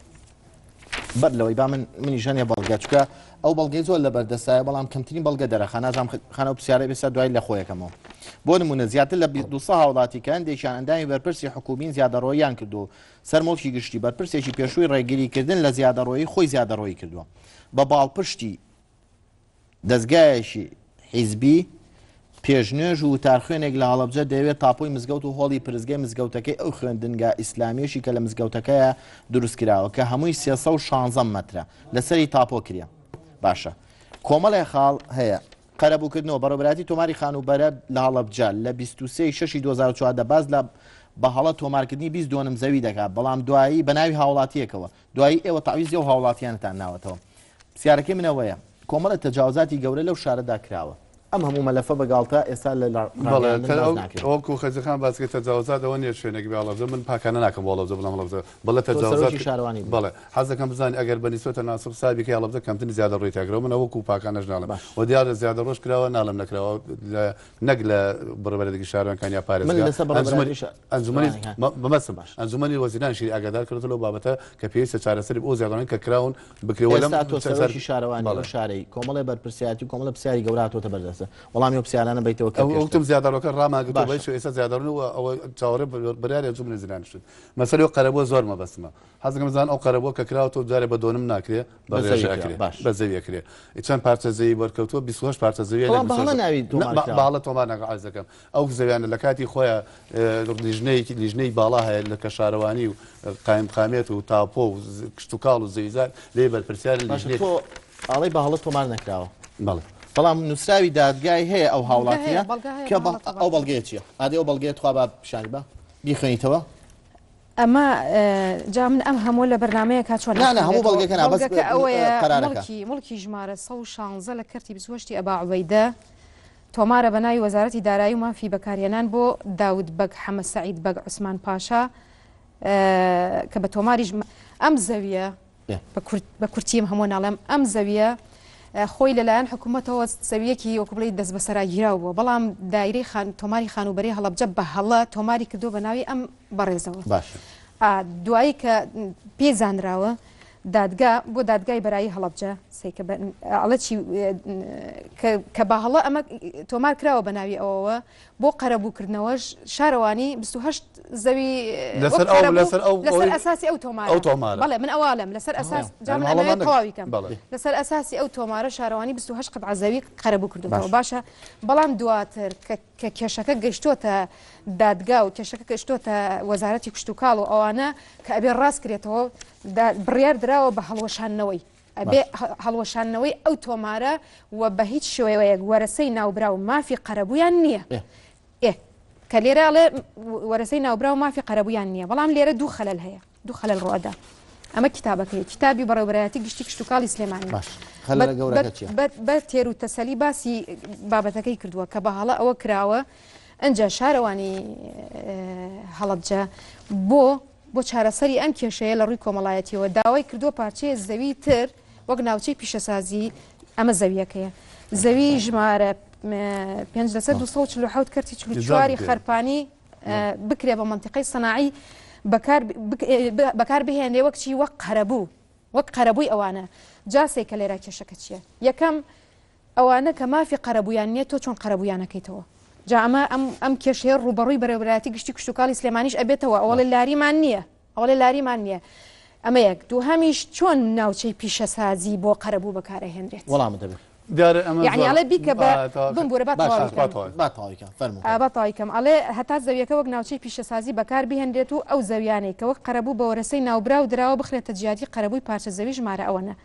بەر لەوەی با منی ژەنێ بەڵگە چکە ئەو بەڵگەی زۆر لە بەردەسایە بەڵام کەمترین بەڵگە دەرەخە نازانم خانە و پرسیارە بێستا دوای لە خۆیەکەمەوە بۆ نمونە زیاتر لە 200 هاوڵاتیکان دێکیان ئەندامی بەرپرسی حکومین زیادەڕۆییان کردو سەرمەڵکی گشتی بەرپرسێکی پێشووی ڕێگریکردن لە زیادەڕۆیی خۆی زیادەڕۆیی کردووە بە باڵپشتی دەستگایەکی حیزبی پێشنێژ و وتارخوێنێک لە هەڵەبجە دەوێت تاپۆی مزگەوت و هۆڵی پرزگای مزگەوتەکەی ئەو خوێندنگە ئیسلامیەشی کە لە مزگەوتەکەیە دروستکراوە کە هەمووی 316 مەترە لەسەری تاپۆ کریا باشە کۆمەڵی خاڵ هەیە قەرەبووکردنەوە بەڕێوەبەراتی تۆماری خانوبەرە لە هەڵەبجە لە 23/6/2014 باز لە بە هەڵە تۆمارکردنی 22 زەوی دەکات بەڵام دوایی بە ناوی هاوڵاتیەکەوە دوایی ئێوە تاویزی و هاوڵاتیانتان ناوەتەوە پرسیارەکەی منەوەیە کۆمەڵە تەجاوزاتی گەورە لەو شارەدا کراوە ئەم هەموو مەلەفە بەگاڵتە ئێستا لە ئەوکو خەزەکان باسکە تەجاوزاتەوە نیە شوێنێکی بەڵەبجە من پاکانە ناکەم بۆ هەڵەبجە بڵام هەڵەبجە بەڵێ تەجاوزاتی شارەوانی بەڵێ حەزەکەم بزانانی ئەگەر بەنیسبەتە ناسب سابیکە هەڵەبجە کەمترین زیادە ڕووی تاگرەوە من ئەوکو پاکانەش ناڵم و دیارە زیادە ڕۆژ کراوە ناڵم نەکراوە نەک لە بڕبەرێکی شارەکان یا پارێزگا ئەنجومەنی وەزیران شیری ئاگادار کردێتەوە لەو بابەتە کە پێویستە چارەسەری بۆ زیادەڕۆنی کە کراون بکرێوە لەم شارەوانی شارەی کۆمەڵی بەرپرسیاتی کۆمەڵە پرسیاری گەوراتۆتە بەردەستە وەڵامی پرسیارانە بیتەوە وەکتم زیادەڕۆکە ڕاماگرتووە بەش ئێستا زیادەڕۆنەوە ئەوە چاوەڕێ بەریارە جومنی زیران شت مەسەلەی قەرەبووە زۆر مەبەستمە حەزەکەم بزانم ئەو قەرەبووە کە کراوەتەوە جارێ بە دۆنم ناکرێ بە زەوی ئەکرێ چەند پارچە زەوی وەرکەوتووە 28 پارچە زەوی باڵە تۆمار ناکە عەزەکەم ئەو زەویانە لە کاتی خۆیان لیژنەی باڵا هەیە لە کەشارەوانی و قایمقامێت و تاپۆ و کشت و کاڵ و زەویزار لێ بەرپرسیار لیژنێت ئاڵی باڵە تۆمار نەکراوە بەڵێ بەڵام نووسراوی دادگای هەیە ئەو هاوڵاتیە کە ئەو بەڵگەیە چییە؟ ئادێ ئەو بەڵگەیە تخوا بە پیشانی بە بیخوێنیتەوە؟ ئەمە جا من ئەم هەموو لە بەرنمەیە کا چۆن هەموو بەڵگەکە مڵکی ژمارە 116 لە کەرتی 28 ئەبا عوبەیدە تۆمارە بە ناوی وەزارەتی دارایی و مافی بەکارهێنان بۆ داود بەگ حەمە سەعید بەگ عوسمان پاشا کە بە تۆماری ئەم زەویە بە کورتیم هەموو ناڵێم ئەم زەویە خۆی لەلایەن حکوومەتەوە سەویەکی وەکوبڵی دەست بەسەراگیراو بووە بەڵام دایرەی تۆماری خانوبەری هەڵەبجە بە هەڵە تۆماری کردو بە ناوی ئەم بەڕێزەوە دوایی کە پێزانراوە دادگا بۆ دادگای بەرایی هەڵەبجە ئەڵەتی کە بە هەڵە ئەمە تۆمار کراوە بە ناوی ئەوەوە بۆ قەرەبووکردنەوەش شارەوانی 28 زەوی لەسەر ئەساسی ئەو تۆمارە بەڵێ من ئەوالم لەسەر ئەساس تەواویکەم لەسەر ئەساسی ئەو تۆمارە شارەوانی 28 قەت زەوی قەرەبوو کردوەوە باشە بەڵام دواتر کە کێشەکە گەشتۆتە دادگا و کێشەکە گەشتۆتە وەزارەتی کشت و کاڵ و ئەوانە کە ئەبێ ڕاست کرێتەوە بڕیار درراوە بە هەڵوەشانەوەی ئەبێ هەڵوەشانەوەی ئەو تۆمارە و بە هیچ شێوەیەک وەرەسەی ناوبرا و مافی قەرەبوویان نییە کە لێرەڵێ وەرەسەی ناوبرا و مافی قەرەبوویان نییە بەڵام لێرە دوو خەلەل هەیە دوو خەلەل ڕۆدا ئەمە کتابەکەی کتابی بەڕێوەبەرایەتی گشتی کشت و کاڵی سلێمانی بە تێر و تەسەلی باسی بابەتەکەی کردووە کە بە هەڵە ئەوە کراوە ئەنجا شارەوانی هەڵەبجە بۆ چارەسەری ئەم کێشەیە لە ڕووی کۆمەڵایەتیەوە داوای کردووە پارچەیە زەوی تر وەک ناوچەی پیشەسازی ئەمە زەویەکەیە زەوی ژمارە 5 کەرتی 44 خەرپانی بکرێ بە منتیقەی سەناعی بەکار بهێنێ وەک چی وەک قەرەبووی ئەوانە. جاسێک کە لێرە کێشەکە چییە؟ یەکەم ئەوانە کە مافی قەرەبوویان نییە تۆ چۆن قەرەبوویانەکەیتەوە. جا ئەم کێشەیە ڕوبەڕووی بەرەبراتی گشتی کشتتوکاڵی سلێمانیش ئەبێتەوە ئەوڵێ لاریمان نییە. ئەمە یەک دووهەمیش چۆن ناوچەی پیشەسازی بۆ قەرەبوو بەکارەهێنرێت؟ وەڵامە دەبێت یعنی ئەڵێ بیکە بمبورە باتەواویکەم ئەڵێ هەتا زەویەکە وەک ناوچەی پیشەسازی بەکار بهێنرێت و ئەو زەویانەی کە وەک قەرەبوو بە وەرەسەی ناوبرا و دراوە بخرێتە جیاتی قەرەبووی پارچە زەوی ژمارە ئەوەنە.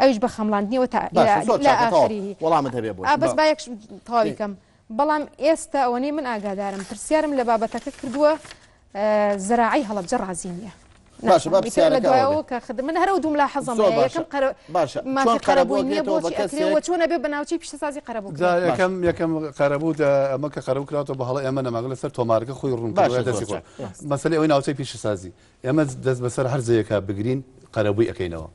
ئەوش بە خەمڵاندنیەوە تا ئاخری وەڵامە دەبێت بەس با یەک تەواویکەم. بەڵام ئێستا ئەوەنەی من ئاگادارم پرسیارم لە بابەتەکە کردووە زراعی هەڵەبجە ڕازی نییە. من هەرە دوم لا حەزم مافی قەرەبووی نییە بۆچی ئەکرێەوە چۆنە بێ بە ناوچەی پیشەسازی قەرەبوو یەکەم قەرەبوو ئەمە کە قەرەبوو کراوەوە بە هەڵی ئێمە نەماگە لەسەر تۆمارەکە خۆی ڕوون مەسەلەی ئەوەی ناوچەی پیشەسازی ئێمە دەست بەسەر هەر زەیەکە بگرین قەرەبووی ئەەکەینەوە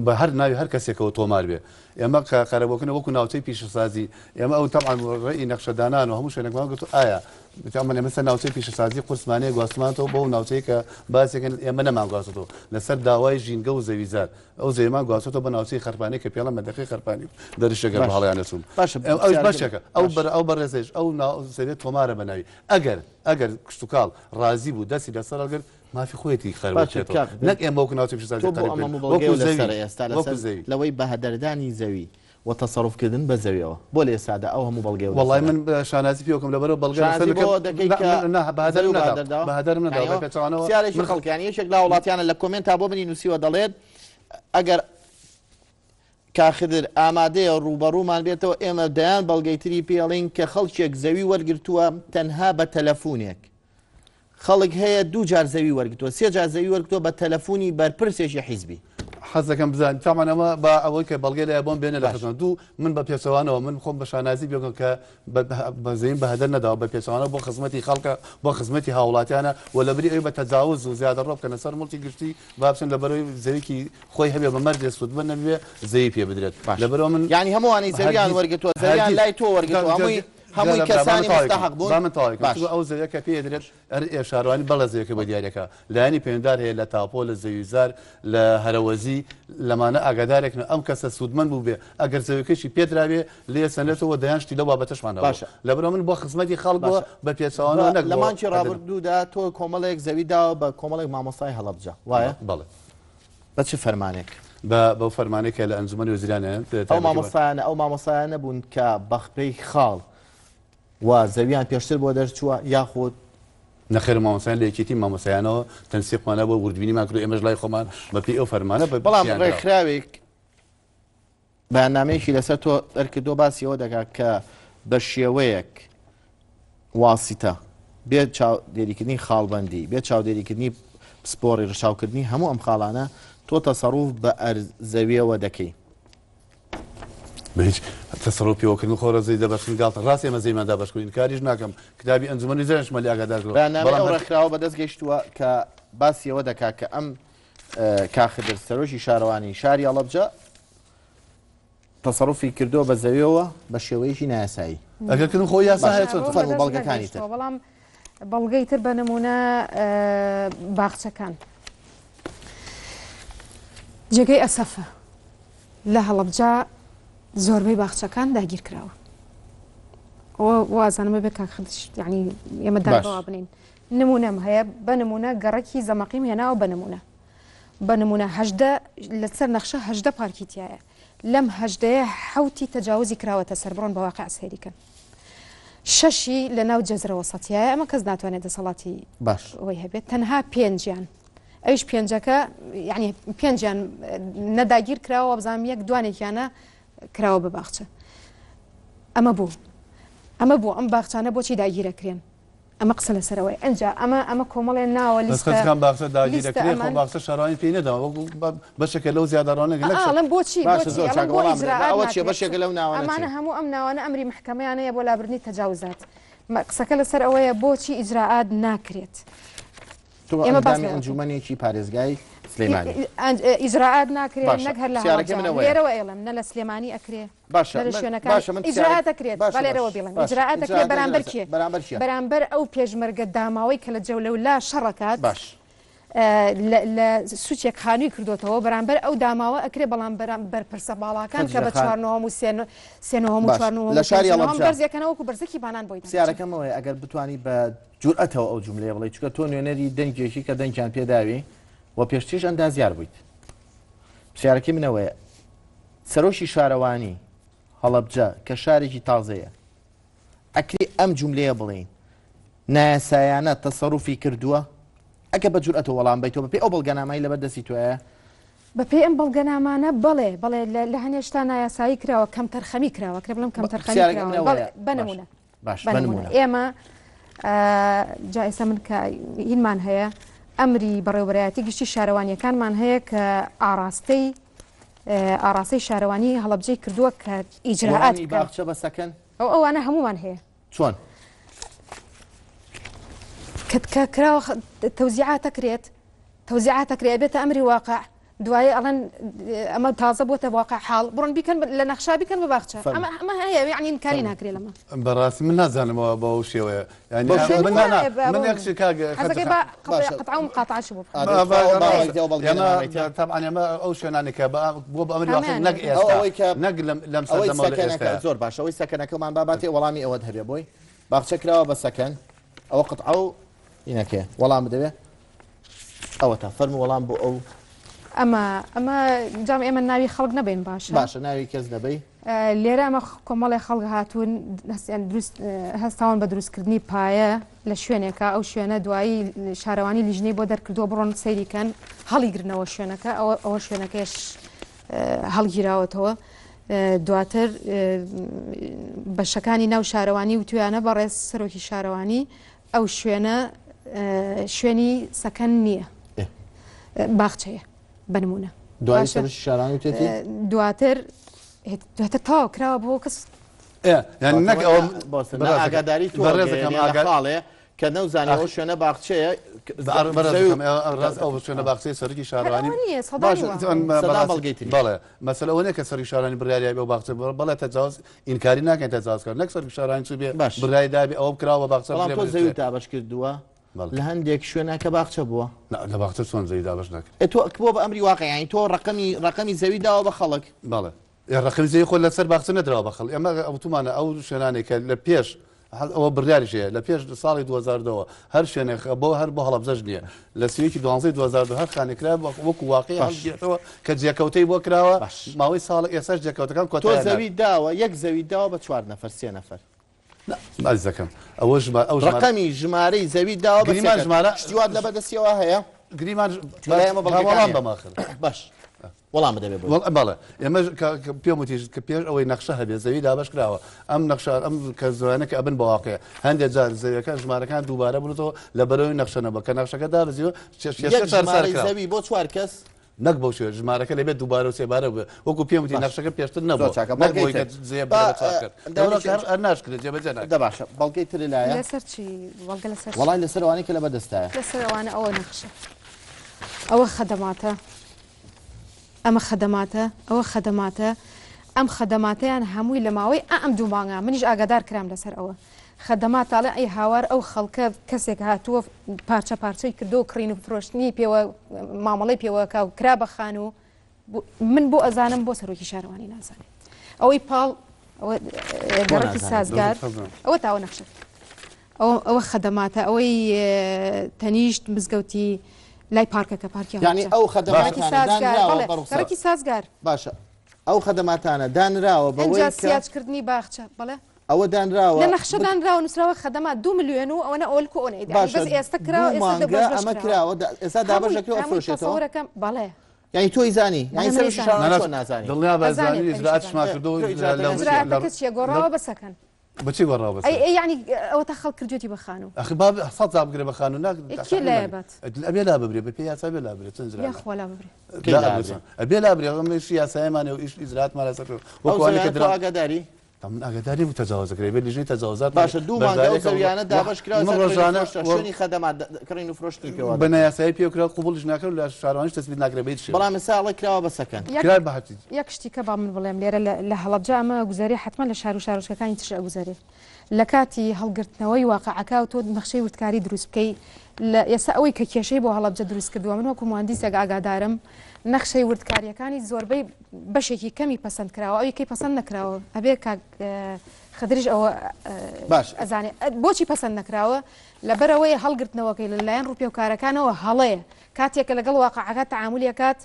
بە هەر ناوی هەر کەسێکەوە تۆمار بێ. ئێمە قەرەبووکەنە وەکو ناوچەی پیشەسازی ئێمە ئەو تەعاان ڕێی نەخشەدانان و هەموو شوێنێکمان گوت ئایا بتیامە مەسەر ناوچەی پیشەسازی قورسمانەیە گواستمانەوە بۆ ناوچەی کە باسێکن ئێمە نەمانگواستەوە لەسەر داوای ژینگە و زەویزار ئەو زەویمان گواستەوە بە ناوچەی خەرپانی کە پێڵە مەدەقەی خەرپانی دەریشەگەر بە هەڵیانە چوون ئەوش باشەکە ئەو بەڕێزەیش ئەو سەوێت تۆمارە بەناوی ئەگەر کشتتوکاڵ ڕازی بوو دەستی لەسەرگەر مافی خۆیەتی خەربێتێتەوە نەک ئێمە وەکو ناوچەی پیشەسازی لەوەی بەهەدەردانی زەوی وتصرفکردن بە زەویەوە بۆ لێ سادە ئەو هەموو بەڵگێ وڵای من شانازی پێوەکەم لەبەرەوە بەڵگەم خەڵکیانی یەکێک لا وڵاتیانە لە کۆمنتا بۆ منی نووسیوە دەڵێت ئەگەر کاخدر ئامادەیە ڕوبەڕوومان بێتەوە ئێمە دەیان بەڵگەیتری پێڵین کە خەڵکێک زەوی وەرگرتووە تەنها بە تەلەفۆنێک خەڵک هەیە 2 جار زەوی وەرگتووە 3 جار زەوی وەرگتووە بە تەلەفۆنی بەرپرسێکی حیزبی حەزەکەم بزان تامانەمە بە ئەوەی کە بەڵگەی لە بۆم بێنە لە خزمەت دوو من بە پێچەوانەوە من خۆم بە شانازی بێکم کە بەزەین بە هەدەر نەداوە بە پێچەوانە بۆ خزمەتی خەڵکە بۆ خزمەتی هاوڵاتیانە و لەبری ئەوی بە تەجاوز و زیادە ڕۆب کەنە سەر مڵکی گشتی بابچن لەبەرەوەی زەویکی خۆی هەبێ بە مەرجێ سوودمە نەبێ زەوی پێ بدرێت لەبەرەوە من یعنی هەمووانی زەویان وەرگتووە زەویان لای تۆ وەرگتووە هەمووی کەسانی مستحق بوون من ئەو زەویەکە پێ دەرێت شارەوانی بەڵە زەویەکە بە دیارەکە لایانی پەیوەنددار هەیە لە تاپۆ لە زەویزار لە هەرەوەزی لەمانە ئاگادارێکن ئەم کەسە سوودمەند بوو بێ ئەگەر زەویەکەشی پێدراوێ لێ سەنێتەوە دەیانشتی لەو بابەتەشمانەوە باشە لەبەرەوە من بۆ خزمەتی خەڵکەوە بە پێچەوانەوە نەک لە مانچی ڕابردوودا تۆ کۆمەڵێک زەویداوە بە کۆمەڵێک مامۆستای هەڵەبجە وایە بەڵێ بە چ فەرمانێک بە فەرمانێکە لە ئەنجومەنی وەزیرانە ئەو مامۆستایانە بوون کە بەخپەی خاڵ و زەویان پێشتر بۆ دەرچووە یاخود نەخێر مامۆسایان لە یەکێتی مامۆسایانەوە تەنسیقمانە بۆ وردبینیمان کرد ئێمەش لای خۆمان بەپی ئەو فەرمانە بەڵام ڕێکخراوێک بەیاننامەیەکی لەسەر تۆ دەرکردۆ باسیەوە دەکات کە بە شێوەیەک واسیتە بێت چاودێریکردنی خاڵبەندی بێت چاودێریکردنی سپۆڕی ڕشاوکردنی هەموو ئەم خاڵانە تۆ تەسەڕوف بە ئەرزەویەوە دەکەی بە هیچ تەسەڕۆپیەوەکردن خۆرەزەی دەبەشن گاڵتە ڕاستی ئێمە زەیماندا بەشکردین کاریش ناکەم کتابی ئەنجومەنی زێنشمە لێ ئاگادارکرێت بەڵام ڕێکخراوە بەدەست گەیشتووە کە باسیەوە دەکات کە ئەم کاخدر سەرۆکی شارەوانی شاری هەڵەبجە تەسەڕوفی کردووە بە زەویەوە بە شێوەیەکی نایاسایی ئەگەرکردن خۆی یاسا هەیە چۆن فەرموو بەڵگەکانی تر بەڵام بەڵگەی تر بە نمونە باخچەکان جێگەی ئەسەفە لە هەڵەبجە زۆربەی باخچەکان داگیر کراوە وازانمە بێ کاخدش یعنی ئێمە داوا بنین نمونەم هەیە بە نمونە گەڕێکی زەمەقیم هێناوە بە نمونە هەژدە لەسەر نەخشە هەژدە پارکیتیایە لەم هەژدەیە حوتی تەجاوزی کراوەتە سەر بڕۆن بە واقع سێریکەن شەشی لە ناو جەزرە وەسەتیایە ئەمە کەس ناتوانێت دەسەڵاتی باش ئەوەی هەبێت تەنها پێنجیان ئەویش پێنجەکە یعنی پێنجیان نەداگیر کراوە بزانام یەک دوانێکیانە کراوە بە باخچە ئەمە بوو ئەم باخچانە بۆچی داگیرەکرێن ئەمە قسە لەسەرەوەی ئەنج ئەمە کۆمەڵێن ناوە لیستەکان باخچە داگیرەکرێن خۆ باخچە شارەوانی پێی نەداوە بەشێکە لەو زیادەڕانە ئەڵم بۆچی بەشێکە لەو ناوانە ئەمانە هەموو ئەم ناوانە ئەمری محکەمەیانەیە بۆ لابردنی تەجاوزات قسەکە لەسەر ئەوەیە بۆچی ئیجراعات ناکرێت ئێمە ئەنجومەنێکی پارێزگای سلێمانی ئیجراعات ناکرێت نەک هەر لە لێرەوە ئێڵم نە لە سلێمانی ئەکرێ لە شوێنەکان ئیجراعات ئەکرێت بەلێرەوە بڵێن ئیجراعات ئەکرێت بەرامبەر کێ بەرامبەر ئەو پێشمەرگە داماوەی کە لە جەولەولا شەڕەکات لە سوچێک خانووی کردوتەوە بەرامبەر ئەو داماوە ئەکرێ بەڵام بەرامبەر پرسە باڵاکان کە بە چوارنەوەم و سێنەوەم و چوارنەوەم لە شاری بەرزەکەنەوەکو بەرزەکی بانان بۆی سیارەکەمەوەی ئەگەر بتوانی بە جورئەتەوە ئەو جملەیە بڵێ چکە تۆ نوێنەری دەنگێکی کە دەنگیان پێداوی و پێشتیش ئەندازیار بوویت پرسیارەکەی منەوەیە سەرۆشی شارەوانی هەڵەبجە کە شارێکی تازەیە ئەکری ئەم جملەیە بڵێن نایاسایانە تەسەڕوفی کردووە ئەگە بە جورئەتەوە وەڵام بیتەوە بەپێی ئەو بەڵگەنامایی لەبەر دەستی توایە بەپێی ئەم بەڵگەنامانە بڵێ لە هەنێشتا نایاسایی کراوە کەم تەرخەمی کراوە کرێ بڵم کەم تەرخەمی کراوە بنمونە ئێمە جا ئێستا من کە هینمان هەیە ئەمری بەڕێوەبەرایەتی گشتی شارەوانیەکانمان هەیە کە ئاراستەی شارەوانی هەڵەبجەی کردووە کە ئیجراعات باخچە بەسەکەن ئەوانە هەمومان هەیە چۆن کە کراوە تەوزیعات ئەکرێت بێتە ئەمری واقع دوایە ئەڵەن ئەمە تازە بۆتە واقع حاڵ بڕۆن بیکەن لە نەخشا بیکەن بە باخچە ئەمە هەیە یعنی ئینکاری ناکرێت لەمە بەڕاستی من نازانمەوە بە ئەو شێوەیە قەتعا مقاتعەش بوو طبعا ئەمە ئەو شوێنانی کە بۆ بە ئەمری واقع نەک ئێستا نەک لەم سەردەمەوە زۆر باشە ئەوەی سەکەنەکەمان باباتی وەڵامی ئەوەت هەبێ بۆی باخچە کراوە بە سەکەن ئەوە قەتعا و ئینەکێ وەڵام بدەوێ ئەوە تا فەرمو وەڵام بۆ ئەو ئەمە جام ئێمە ناوی خەڵک نەبین باشە ناوی کەس نەبەی لێرە ئەمە کۆمەڵی خەڵک هاتوون هەستاون بە دروستکردنی پایە لە شوێنێکە ئەو شوێنە دوایی شارەوانی لیژنەی بۆ دەرکردووە بڕۆن سەیریکەن هەڵیگرنەوە شوێنەکە ئەوە شوێنەکەش هەڵگیراوەتەوە دواتر بەشەکانی ناو شارەوانی و تویانە بەڕێز سەرۆکی شارەوانی ئەو شوێنە شوێنی سەکەن نییە باخچەیە بنمونە دواتر تاو کراوە بۆ کەس ئاگاداری تۆڕێزەکەماگەڵێ کە نەوزانەوە شوێنە باخچەیە ئەو شوێنە باخچەی سەرکی شارەوانی بەڵێ مەسەلە ئەوەیە کە سەرکی شارانی بڕیاری بێ باخچە بەڵێ تەجاوز ئینکاری ناکەن تەجاوزکار نەک سەرکی شارانی چوو بێ بڕیاری دابێ ئەوە کراوە باخچە زەوی تابەش کردووە لە هەندێک شوێنەکە باخچە بووە لە باخچە چۆن زەوی دابەش ناکرێت تۆ بۆ بە ئەمری واقعیانی تۆ ڕقەمی زەوی داوە بە خەڵک بەڵێ ڕقەمی زەوی خۆ لەسەر باخچە نەدراوە بە خەڵک ئێمە ئەوتومانە ئەو شوێنانێک کە لە پێش ئەوە بڕیاریشەیە لە پێش ساڵی 2010ەوە هەر شوێنێک هەر بۆ هەڵەبجەش نییە لە سویەکی 2012 هەر خانێکرا وەکو واقعی هەڵگیرێتەوە کە جێکەوتەی بۆ کراوە ماوەی ساڵ ئێساش جێکەوتەکان تۆ زەوی داوە یەک زەوی داوە بە 4 نەفەر 3 نەفەر ئەزەکەم ئەو ڕقەمی ژمارەی زەوی داوە گریمان ژمارە شتیوات لە بەدەستیەوە هەیە گریمان بەڵام بەماخر باش وەڵام دەبێ بەڵێ ئێمە پێم وتیش کە پێش ئەوەی نەخشە هەبێت زەوی دابش کراوە ئەم نەخشار ئەم کە زوانە کە ئەبن بەواقع هەندێک جار زەویەکان ژمارەکان دووبارە بنەوە لە بەرەوەی نەخشەنەوە کە نەخشەکە دارزیوە زەوی بۆ 4 کەس نەک بەو شوێ ژمارەکە لەبێت دووبارە و سێبارە بێ وەکو پێم وتی نەخشەکە پێشتر نەبوو ناشکرێت جێبەجێ ناکرێت باشە بەڵگەی تر لایە وەڵای لەسەروانی کە لە بەدەستایە لەسەروانە ئەوە نەخشە ئەوە خەدەماتە ئەمە خەدەماتە ئەوە خەدەماتە ئەم خەدەماتەیان هەمووی لە ماوەی ئەم دوو مانگە منیش ئاگادار کرام لەسەر ئەوە خەدەماتاڵە ئەی هاوار ئەو خەڵکە کەسێک هاتووە پارچە پارچەی کردو و کڕین و فرۆشتنی پێوە مامەڵی پێوەکە و کرا بەخان و من بۆ ئەزانم بۆ سەرۆکی شارەوانی نازانێت ئەوەی پاڵ گەڕێکی سازگار ئەوە تاوە نەخشە ئەوە خەدەماتە ئەوەی تەنیشت مزگەوتی لای پارکەکە پارکی یعنی ئەو خەدەماتی سازگار باشە ئەو خەدەماتانە دانراوە بەوەی سیاجکردنی باخچە بڵێ ئەوە دانراوە لە نەخشە دانراوە نووسراوە خەدەمات 2 ملیۆن و ئەوەنە ئۆلکو ئۆنەی بەس ئێستا کراوە ئەمە کراوە ئێستا دابەشەکەەوە فرۆشێتەوە بەڵێ یعنی تۆی زانی نازانی دڵنیا بەزانی ئیزرات شما کردو گۆڕاوە بەسەکەن بچی گۆڕاوە بەس یعنی ئەوە تا خەڵک کردوێتی بەخان و ئەخی باب 100 زاب بگرێ بەخان و ئەبێ لا ببرێ بە پێی یاسا بێ لا ببرێت ئەبێ لا ببرێ ئەمەش یاسایمانێ و ئیزراتمان لەسەر ئەوانەکە ئاگاداری من ئاگاداری بوو تەجاوزەکرێ بێت لژنەی تەجاوزات باشە دوو مانگە ئەو زەویانە دابەشکراوە شوێنی خەدەمات کڕین و فرۆشتکەوە بە نایاسایی پێکرا قوبوڵش ناکرد لە شارەوانیش دەستپێت ناکرێت بێت بەڵام ساڵی کراوە بەسەکەن یەک شتی کە با من بڵێم لێرە لە هەڵەبجە ئەمە گوزاری حتمما لە شار و شارۆچکەکانی تر ئەگوزارێت لە کاتی هەڵگرتنەوەی واقعەکە و تۆ نەخشەی وردکاری دروست بکەی ئێستا ئەوەی کە کێشەی بۆ هەڵەبجە دروست کردووە من وەکو مهندسێک ئاگادارم نەخشەی وردکاریەکانی زۆربەی بەشێکی کەمی پەسەند کراوە ئەوی کەی پەسەند نەکراوە ئەبێ خدرش ئەوە باش ئەزانێ بۆچی پەسەند نەکراوە لەبەرەوەی هەڵگرتنەوەکەی لەلایەن ڕوپێ و کارەکانەوە هەڵەیە کاتێکە لەگەڵ واقعەکە تەعاملیەکات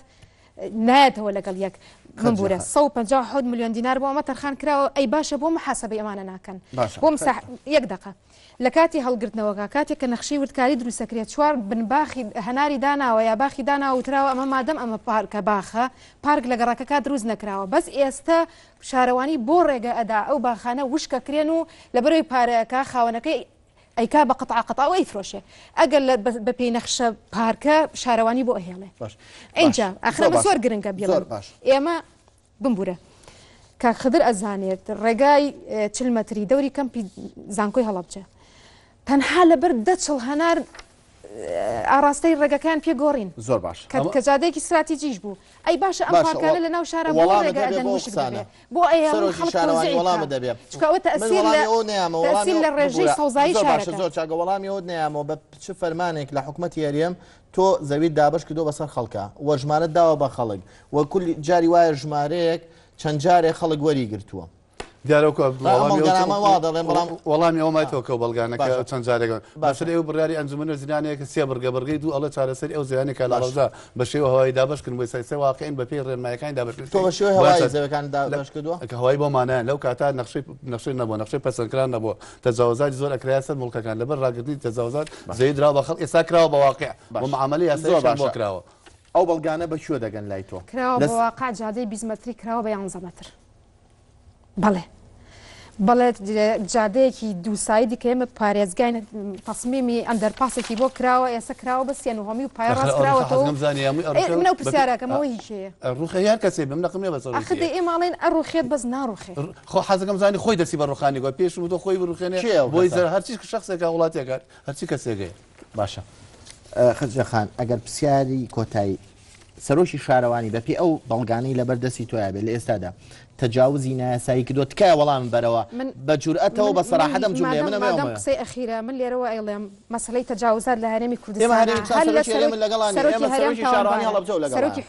نایەتەوە لەگەڵ یەک من بوورە 150 میلیۆن دینار بۆ ئەمە تەرخان کراوە ئەی باشە بۆ محاسبەی ئەمانە ناکەن بۆ یەک دقە لە کاتی هەڵگرتنەوەکە کاتێک کە نەخشەی وردکاری دروستەکرێت چوار بنباخی هەناری داناوە یا باخی داناوە وتراوە ئەمە مادەم ئەمە پارکە باخە پارک لە گەڕاکەکە دروست نەکراوە بەس ئێستا شارەوانی بۆ ڕێگە ئەدا ئەو باخانە وشکەکرێن و لەبەرەوەی پارەکە خاوەنەکەی ئەیکا بە قەتعا ئەوەی فرۆشێ ئەگەر بە پێی نەخشە پارکە شارەوانی بۆ ئەهێڵێ اینجا ئەخرەمە زۆر گرنگە بێڵ ئێمە بمبورە کە خدر ئەزانێت ڕێگای 40 مەتری دەوری کەمپی زانکۆی هەڵەبجە تەنها لەبەر 10 هەنار ئاراستەی ڕێگەکان پێگۆڕین زۆر باش کە جادەیەکی استراتیژیک بوو ئەی باشە ئەم پارکانە لە ناو شارە بۆ ڕێگە ئەدەن بۆ وەڵامە دەبێت چکەوە تەسیل لە ڕێژەی سەوزایی شارەکە زۆر چاگە وەڵامی ئەوت نیامەوە بە چ فەرمانێک لە حکوومەتی هەرێم تۆ زەویت دابش کردو بەسەر خەڵکە وە ژمارە داوە بە خەڵک وە کولی جاری وایە ژمارەیەک چەند جارێک خەڵک وەری گرتووە وەڵامی ئەومایەوە کە بەڵگانەکە چەند جارێکە باشتر ئێوە بڕیاری ئەنجومەنە زیانەیەکە سێ بڕگەبڕگەی دوو ئەڵە چارەسەر ئەو زیانێکە لە ڕۆژە بە شێوە هەوای دابشکردن بۆی سەیسە واقعین بە پێی ڕێنمایەکانی دابشکرد تۆ بە شێوەی هەوای زەوەکان دابش کردووە کە هەوای بۆمانایە لەو کاتا نەخشەی نەبووە نەخشەی پەسەندکران نەبووە تەجاوزات زۆر ئەکرایە سەر مڵکەکان لەبەر ڕاگرتنی تەجاوزات زەوی درا بە خەڵک ئێستا کراوە بە واقع بۆ معاملەی یاساییش بۆ کراوە ئەو بەڵگانە بەکوێ دەگەن لای تۆ کراوە بە واقع جادەی 20 مەتری کراوە بە 11 مەتر بەڵێ بەڵێ جادەیەکی دووسایدی کە ئێمە پارێزگای تەسمیمی ئەندەرپاسێکی بۆ کراوە ئێستا کراوە بە سێن و هەمی و پایڕاست کراوەتەوە منە پرسیارەکەمەوە هیچەیە ڕوخە یار کەسێ بم نەقمێ بەسەر ئەخدە ئێماڵێن ئەڕوخێت بەس ناڕوخێ خۆ حەزەکەم زانی خۆی دەسی بە ڕوخانی گۆ پێش و تۆ خۆی بڕوخێنێ بۆی زەر هەرچی شخصێکە وڵاتێکات هەرچی کەسێگەی باشە خەجەخان ئەگەر پرسیاری کۆتایی سەرۆکی شارەوانی بەپی ئەو بەڵگانەی لەبەردەستی تۆیا بێت لە ئێستادا تەجاوزی نایاسایی کردو تکایە وەڵام بەرەوە بە جورئەتەوە بە سەراحەتم جوملێ منەمەدەم قسەی ئەخیرە من لێرەوە ئەڵێم مەسەلەی تەجاوزات لە هەرێمی کوردستان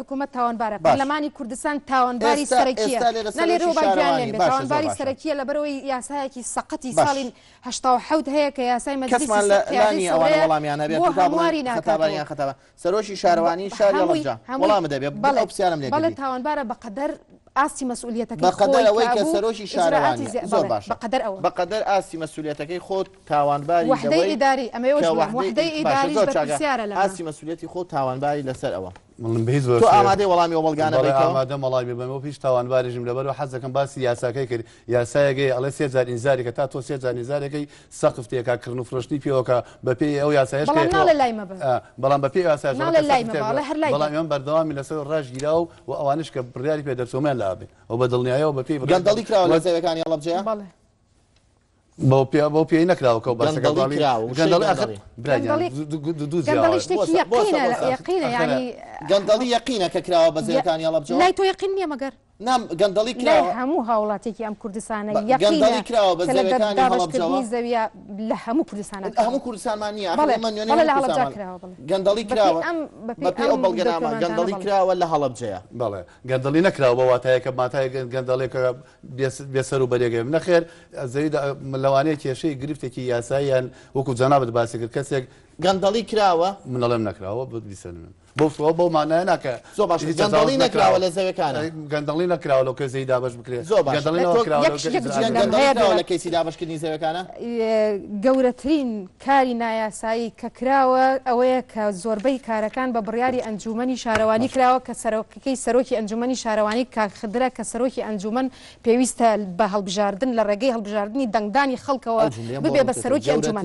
حکوومەت تاوانبارە پەرلەمانی کوردستان تاوانباری سەرەکیە نەلێرەوە باگیان لێ تاوانباری سەرەکیە لەبەرەوەی یاسایەکی سەقەتی ساڵی 87 هەیە کە یاسای مەجلیسی وەڵامیانە بێت خەتابانیان سەرۆکی شارەوانی شاری هەڵەبجە وەڵامە دەبێت بەڵێ پرسیارم لێ بەڵێ تاوانبارە بەقەدەر ئاستی مەسئولیەتەکەی بەقەدەر ئەوەی کە سەرۆکی شارەوانی زۆر باشە بەقەدەر ئاستی مەسئولیەتەکەی خۆت تاوانباری وحدەی ئیداری ئەمەوەش وحدەی ئیداری بەپرسیارە لە ئاستی مەسئولیەتی خۆت تاوانباری لەسەر ئەوە من بهیز زۆر تۆ ئامادەی وەڵامی ئەو بەڵگانە بێتەوە ئامادەم وەڵامی بەمەوە پیش تاوانباریژم لەبەرەوە حەزەکەم باسی یاساکەی کرد یاسایەکەی ئەڵێ 3 جار ئینزاریکە تا تۆ 3 جار ئینزارەکەی سەقفتێکە کردن و فرۆشتنی پێوەکە بەپێی ئەو یاسایش بەڵام بەپێی یاسای بەڵام ئێمە بەردەوامی لەسەر ڕژگیرا و ئەوانش کە بڕیاری پێدەچۆمیان لە ئابێ ئەو بە دڵنیایەوە بەپێی گەندەڵی کراوە لە زەویەکانی هەڵەبجەیە بۆ پێی نەکراوەکە گەندەڵی یەقینە کە کراوە بە زەویەکانی هەڵەبجە لای تۆ یەقین نییە مەگەر نام گەندەڵی کراوە هەموو هاوڵاتێکی ئەم کوردستانە گەندەڵی کراوە بە زەویەکانی هەڵەبجەوە زەویە لە هەموو کوردستانە هەموو کوردستانمان نییە گەندەڵی کراوە بەپێی ئەو بەڵگەنامە گەندەڵی کراوە لە هەڵەبجەیە بەڵێ گەندەڵی نەکراوە بە واتایەکە ماتای گەندەڵێکە بێسەر و بەرێگەم نەخێر زەوی لەوانەیە کێشەی گرفتێکی یاساییان وەکو جەنابەت باسی کرد کەسێک گەندەڵی کراوە منەڵێم نەکراوە بیسەلمن بۆ مانایە ناکە زۆر باش گەندەڵی نەکراوە لە زەویەکانە گەندەڵی نەکراوە لەو کەسەی دابش بکرێت زۆر باش لە کەسی دابشکردنی زەویەکانە گەورەترین کاری نایاسایی کە کراوە ئەوەیە کە زۆربەی کارەکان بە بڕیاری ئەنجومەنی شارەوانی کراوە کە سەرۆکەکەی سەرۆکی ئەنجومەنی شارەوانی کاخدرە کە سەرۆکی ئەنجومەن پێویستە بە هەڵبژاردن لە ڕێگەی هەڵبژاردننی دەنگدانی خەڵکەوە ببێ بە سەرۆکی ئەنجومەن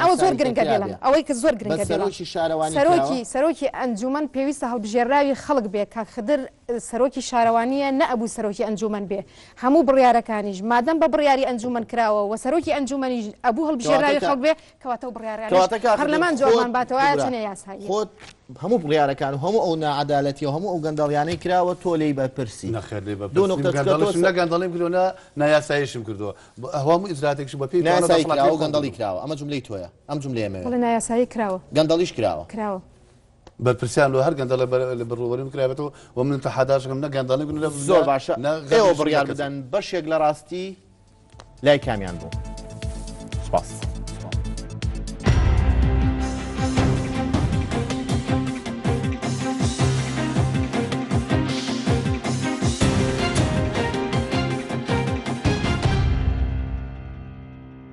ئەوە زۆر گرنگە بێڵم ئەوەی کە زۆر گرنگە سەرۆکی سەرۆکی ئەنجومەن پێویستە هەڵبژێراوی خەڵک بێ کاک خدر سەرۆکی شارەوانیە نەئەبوو سەرۆکی ئەنجومەن بێ هەموو بڕیارەکانیش مادەم بە بڕیاری ئەنجومەن کراوە و سەرۆکی ئەنجومەنیش ئەبوو هەڵبژێراوی خەڵک بێ کەواتە بڕیارە پەرلەمان جۆرمان باتەوە چنە یاسایی خۆت هەموو بڕیارەکان هەموو ئەو نەعەدالەتی و هەموو ئەو گەندەڵیانەی کراوە تۆ لێی بەرپرسی گەندەڵیم کردوە نایاساییشم کردووە هەموو ئیزراتێکش بە پێی گەندەڵی کراوە ئەمە جملەی تۆیە ئەم جملەیەمەوە نایاسایی کراوە گەندەڵیش کراوە بەرپرسیان لە هەر گەندەڵە لە بڕوەوەری کراوێتەوە و من تەحاداشەکەم نە گەندەڵی بوون زۆر باشە ئێوە بڕیار بدەن بەشێک لە ڕاستی لای کامیان بوو سپاس